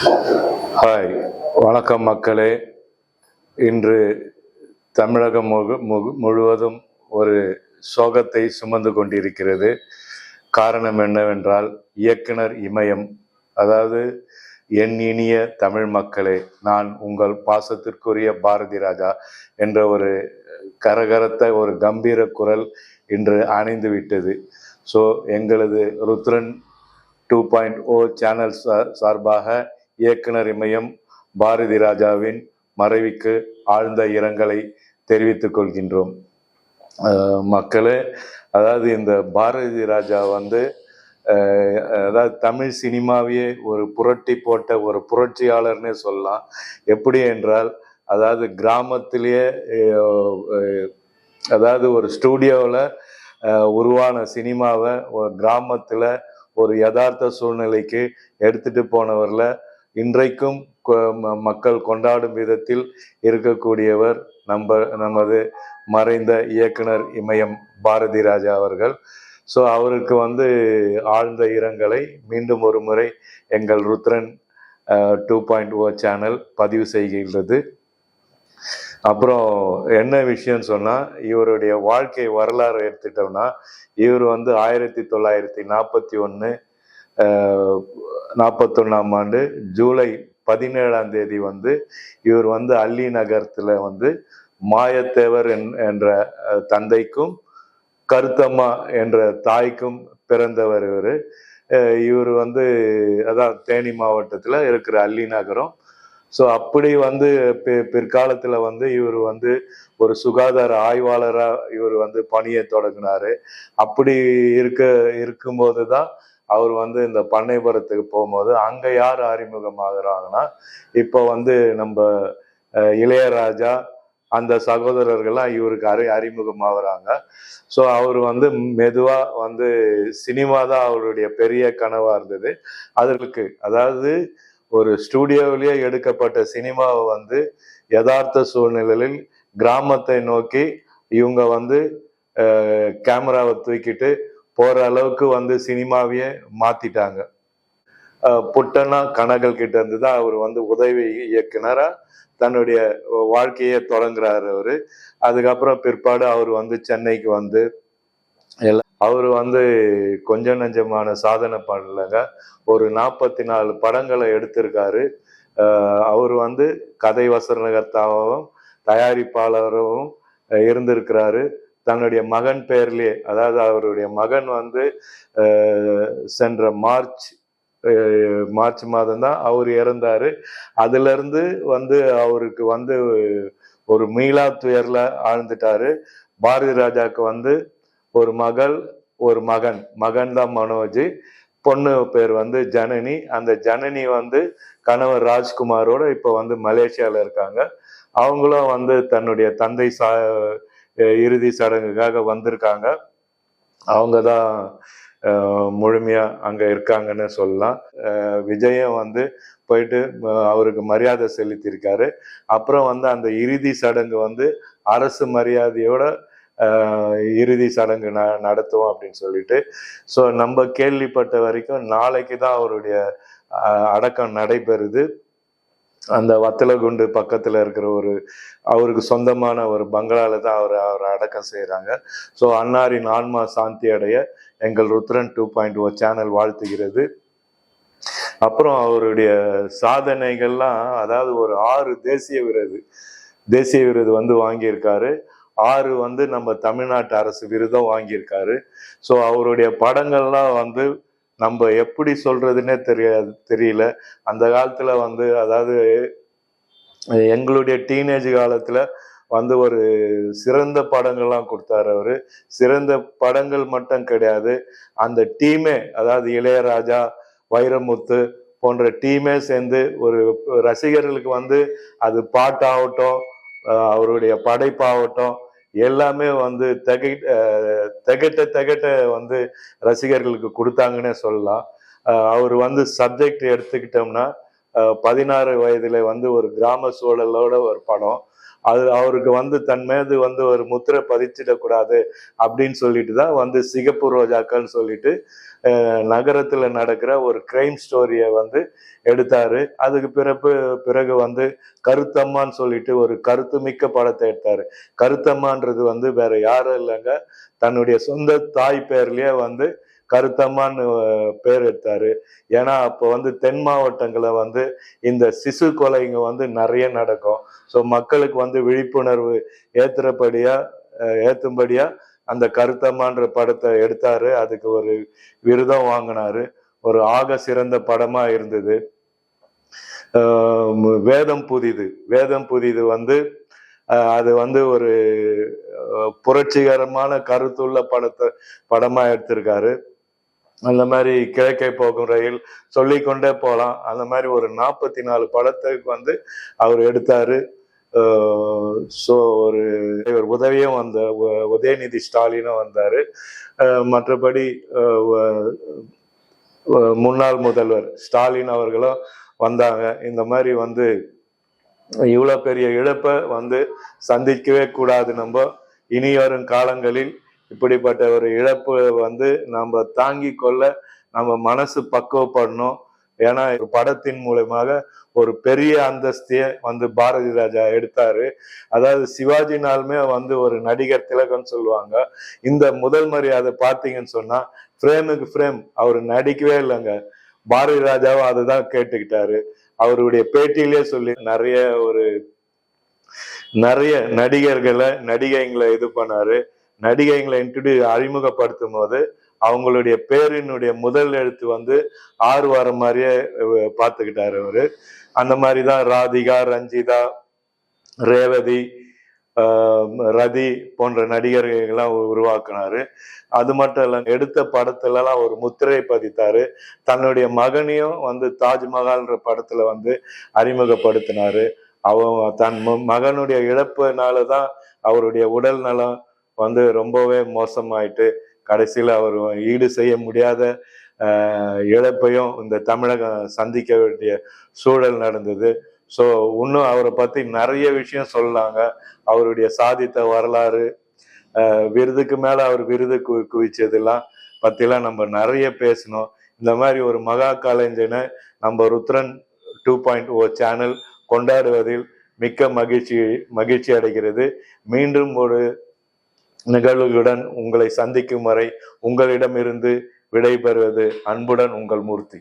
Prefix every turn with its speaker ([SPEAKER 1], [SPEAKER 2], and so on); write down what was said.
[SPEAKER 1] Hi, வணக்கம் மக்களே. இன்று தமிழகம் முழுவதும் ஒரு சோகத்தை சுமந்து கொண்டிருக்கிறது. காரணம் என்னவென்றால், இயக்குனர் இமயம், அதாவது என் இனிய தமிழ் மக்களே, நான் உங்கள் பாசத்திற்குரிய பாரதி ராஜா என்ற ஒரு கரகரத்த ஒரு கம்பீர குரல் இன்று அணைந்து விட்டது. ஸோ எங்களது ருத்ரன் 2.0 சேனல் சார்பாக இயக்குனர் இமயம் பாரதி ராஜாவின் மறைவுக்கு ஆழ்ந்த இரங்கலை தெரிவித்துக் கொள்கின்றோம். மக்களே, அதாவது இந்த பாரதி ராஜா அதாவது தமிழ் சினிமாவையே ஒரு புரட்டி போட்ட ஒரு புரட்சியாளர்னே சொல்லலாம். எப்படி என்றால், அதாவது கிராமத்திலேயே அதாவது ஒரு ஸ்டூடியோவில் உருவான சினிமாவை ஒரு கிராமத்தில் ஒரு யதார்த்த சூழ்நிலைக்கு எடுத்துட்டு போனவர்ல இன்றைக்கும் மக்கள் கொண்டாடும் விதத்தில் இருக்கக்கூடியவர் நமது மறைந்த இயக்குனர் இமயம் பாரதி ராஜா அவர்கள். ஸோ அவருக்கு ஆழ்ந்த இரங்கலை மீண்டும் ஒரு முறை எங்கள் ருத்ரன் 2.0 சேனல் பதிவு செய்கின்றது. அப்புறம் என்ன விஷயம்னு சொன்னால், இவருடைய வாழ்க்கை வரலாறு எடுத்துட்டோம்னா, இவர் 1941 41ஆம் ஆண்டு ஜூலை 17ஆம் தேதி இவர் அல்லி நகரத்தில் மாயத்தேவர் என்ற தந்தைக்கும் கருத்தம்மா என்ற தாய்க்கும் பிறந்தவர். இவர் அதான் தேனி மாவட்டத்தில் இருக்கிற அல்லி நகரம். ஸோ அப்படி பிற்காலத்தில் இவர் ஒரு சுகாதார ஆய்வாளராக இவர் பணியை தொடங்கினார். அப்படி இருக்கும்போது தான் அவர் இந்த பண்ணைபுரத்துக்கு போகும்போது அங்கே யார் அறிமுகமாகறாங்கன்னா, இப்போ நம்ம இளையராஜா அந்த சகோதரர்கள்லாம் இவருக்கு அறிமுகமாகறாங்க. ஸோ அவர் மெதுவாக சினிமா தான் அவருடைய பெரிய கனவாக இருந்தது. அதற்கு அதாவது ஒரு ஸ்டூடியோவிலேயே எடுக்கப்பட்ட சினிமாவை யதார்த்த சூழ்நிலையில் கிராமத்தை நோக்கி இவங்க கேமராவை தூக்கிட்டு போற அளவுக்கு சினிமாவையே மாத்திட்டாங்க. புட்டனா கனகல் கிட்ட இருந்து தான் அவர் உதவி இயக்குனரா தன்னுடைய வாழ்க்கையை தொடங்குறாரு அவரு. அதுக்கப்புறம் பிற்பாடு அவர் சென்னைக்கு அவர் கொஞ்சம் நஞ்சமான சாதனை பண்ணலங்க. ஒரு 44 படங்களை எடுத்திருக்காரு. அவர் கதை வசனகர்த்தாவும் தயாரிப்பாளரும் இருந்திருக்கிறாரு. தன்னுடைய மகன் பெயர்லேயே, அதாவது அவருடைய மகன் சென்ற மார்ச் மாதம் தான் அவர் இறந்தாரு. அதுல இருந்து அவருக்கு ஒரு மீளா துயர்ல ஆழ்ந்துட்டாரு. பாரதி ராஜாவுக்கு ஒரு மகள் ஒரு மகன் தான் மனோஜ். பொண்ணு பேர் ஜனனி. அந்த ஜனனி கணவர் ராஜ்குமாரோட இப்ப மலேசியால இருக்காங்க. அவங்களும் தன்னுடைய தந்தை இறுதி சடங்குக்காக வந்திருக்காங்க. அவங்க தான் முழுமையா அங்க இருக்காங்கன்னு சொல்லலாம். விஜயம் போயிட்டு அவருக்கு மரியாதை செலுத்தியிருக்காரு. அப்புறம் அந்த இறுதி சடங்கு அரசு மரியாதையோட இறுதி சடங்கு நடத்துவோம் அப்படின்னு சொல்லிட்டு. ஸோ நம்ம கேள்விப்பட்ட வரைக்கும் நாளைக்கு தான் அவருடைய அடக்கம் நடைபெறுது. அந்த வத்தலகுண்டு பக்கத்துல இருக்கிற அவருக்கு சொந்தமான ஒரு பங்களால தான் அவர் அடக்கம் செய்யறாங்க. ஸோ அன்னாரின் ஆன்மா சாந்தி அடைய எங்கள் ருத்ரன் 2.0 சேனல் வாழ்த்துகிறது. அப்புறம் அவருடைய சாதனைகள்லாம், அதாவது ஒரு 6 தேசிய விருது வாங்கியிருக்காரு. 6 நம்ம தமிழ்நாட்டு அரசு விருதும் வாங்கியிருக்காரு. ஸோ அவருடைய படங்கள்லாம் நம்ம எப்படி சொல்றதுன்னே தெரியல. அந்த காலத்துல அதாவது எங்களுடைய டீனேஜ் காலத்துல ஒரு சிறந்த படங்கள்லாம் கொடுத்தாரு அவரு. சிறந்த படங்கள் மட்டும் கிடையாது, அந்த டீமே, அதாவது இளையராஜா, வைரமுத்து போன்ற டீமே சேர்ந்து ஒரு ரசிகர்களுக்கு அது பாட்டாகட்டும், அவருடைய படைப்பாகட்டும், எல்லாமே திகட்ட ரசிகர்களுக்கு கொடுத்தாங்கன்னே சொல்லலாம். அவர் சப்ஜெக்ட் எடுத்துக்கிட்டோம்னா, 16 வயதுல ஒரு கிராம சூழலோட ஒரு படம். அது அவருக்கு வந்து தன் மீது வந்து ஒரு முத்திரை பதிச்சிடக்கூடாது அப்படின்னு சொல்லிட்டு தான் வந்து சிகப்பு ரோஜாக்கள்னு சொல்லிட்டு நகரத்துல நடக்கிற ஒரு கிரைம் ஸ்டோரியை வந்து எடுத்தாரு. அதுக்கு பிறகு வந்து கருத்தம்மான்னு சொல்லிட்டு ஒரு கருத்துமிக்க படத்தை எடுத்தாரு. கருத்தம்மான்றது வந்து வேற யாரும் இல்லைங்க, தன்னுடைய சொந்த தாய் பேர்லயே வந்து கருத்தம்மான்னு பேர் எடுத்தாரு. ஏன்னா அப்போ வந்து தென் மாவட்டங்களை வந்து இந்த சிசு கொலைங்க வந்து நிறைய நடக்கும். ஸோ மக்களுக்கு வந்து விழிப்புணர்வு ஏத்தும்படியா அந்த கருத்தம்மான்ற படத்தை எடுத்தாரு. அதுக்கு ஒரு விருதம் வாங்கினாரு. ஒரு ஆக சிறந்த படமா இருந்தது. வேதம் புதிது வந்து அது வந்து ஒரு புரட்சிகரமான கருத்துள்ள படமா எடுத்திருக்காரு. அந்த மாதிரி கிழக்கே போகும் ரயில் சொல்லிக்கொண்டே போகலாம். அந்த மாதிரி ஒரு 44 படத்துக்கு வந்து அவர் எடுத்தாரு. ஸோ ஒரு உதவியும் உதயநிதி ஸ்டாலினும் வந்தாரு. மற்றபடி முன்னாள் முதல்வர் ஸ்டாலின் அவர்களும் வந்தாங்க. இந்த மாதிரி வந்து இவ்வளவு பெரிய இழப்பை வந்து சந்திக்கவே கூடாது. நம்ம இனி வரும் காலங்களில் இப்படிப்பட்ட ஒரு இழப்பு வந்து நம்ம தாங்கி கொள்ள நம்ம மனசு பக்குவப்படணும். ஏன்னா படத்தின் மூலமாக ஒரு பெரிய அந்தஸ்திய வந்து பாரதி ராஜா எடுத்தாரு. அதாவது சிவாஜினாலுமே வந்து ஒரு நடிகர் திலகம்னு சொல்லுவாங்க. இந்த முதல் மரியாதை பார்த்தீங்கன்னு சொன்னா ஃப்ரேமுக்கு ஃப்ரேம் அவர் நடிக்கவே இல்லைங்க. பாரதி ராஜாவும் அதுதான் கேட்டுக்கிட்டாரு. அவருடைய பேட்டியிலே சொல்லி நிறைய நடிகைங்களை இது பண்ணாரு. நடிகைங்களை அறிமுகப்படுத்தும் போது அவங்களுடைய பேரினுடைய முதல் எழுத்து வந்து ஆறு வாரம் மாதிரியே பார்த்துக்கிட்டாரு அவரு. அந்த மாதிரிதான் ராதிகா, ரஞ்சிதா, ரேவதி, ரதி போன்ற நடிகர்கள்லாம் உருவாக்குனாரு. அது மட்டும் இல்ல, எடுத்த படத்துல எல்லாம் ஒரு முத்திரை பதித்தாரு. தன்னுடைய மகனையும் வந்து தாஜ்மஹால்ன்ற படத்துல வந்து அறிமுகப்படுத்தினாரு. தன் மகனுடைய இழப்புனாலதான் அவருடைய உடல் நலம் வந்து ரொம்பவே மோசமாயிட்டு கடைசியில் அவர் ஈடு செய்ய முடியாத இழப்பையும் இந்த தமிழகம் சந்திக்க வேண்டிய சூழல் நடந்தது. ஸோ இன்னும் அவரை பத்தி நிறைய விஷயம் சொல்லாங்க. அவருடைய சாதித்த வரலாறு, விருதுக்கு மேல அவர் விருது குவிச்சதெல்லாம் பத்திலாம் நம்ம நிறைய பேசணும். இந்த மாதிரி ஒரு மகா கலைஞனை நம்ம ருத்ரன் 2.0 சேனல் கொண்டாடுவதில் மிக்க மகிழ்ச்சி அடைகிறது. மீண்டும் ஒரு நிகழ்வுகளுடன் உங்களை சந்திக்கும் வரை உங்களிடமிருந்து விடைபெறுவது அன்புடன் உங்கள் மூர்த்தி.